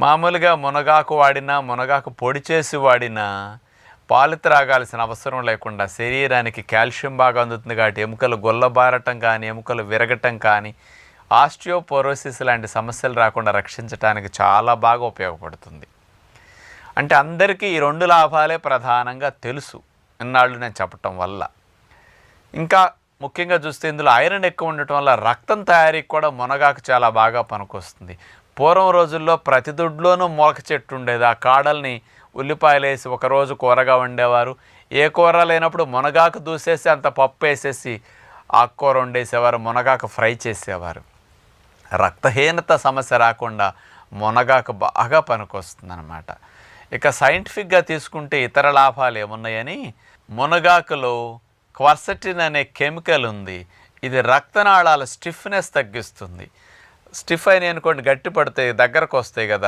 మామూలుగా మునగాకు వాడినా, మునగాకు పొడి చేసి వాడినా పాలు త్రాగాల్సిన అవసరం లేకుండా శరీరానికి కాల్షియం బాగా అందుతుంది కాబట్టి ఎముకలు గొల్లబారటం కానీ, ఎముకలు విరగటం కానీ, ఆస్టియోపోరోసిస్ లాంటి సమస్యలు రాకుండా రక్షించడానికి చాలా బాగా ఉపయోగపడుతుంది. అంటే అందరికీ ఈ 2 లాభాలే ప్రధానంగా తెలుసు ఇన్నాళ్ళు నేను చెప్పటం వల్ల. ఇంకా ముఖ్యంగా చూస్తే ఇందులో ఐరన్ ఎక్కువ ఉండటం వల్ల రక్తం తయారీకి కూడా మునగాకు చాలా బాగా పనికొస్తుంది. పూర్వం రోజుల్లో ప్రతి దొడ్లోనూ మొలక చెట్టు ఉండేది. ఆ కాడల్ని ఉల్లిపాయలు వేసి ఒకరోజు కూరగా వండేవారు. ఏ కూర లేనప్పుడు మునగాకు దూసేసి అంత పప్పు వేసేసి ఆకుకూర వండేసేవారు, మునగాకు ఫ్రై చేసేవారు. రక్తహీనత సమస్య రాకుండా మునగాకు బాగా పనికొస్తుంది అన్నమాట. ఇక సైంటిఫిక్గా తీసుకుంటే ఇతర లాభాలు ఏమున్నాయని, మునగాకులో క్వర్సెటిన్ అనే కెమికల్ ఉంది. ఇది రక్తనాళాల స్టిఫ్నెస్ తగ్గిస్తుంది. స్టిఫ్ అయినాయి అనుకోండి, గట్టి పడితే దగ్గరకు వస్తాయి కదా.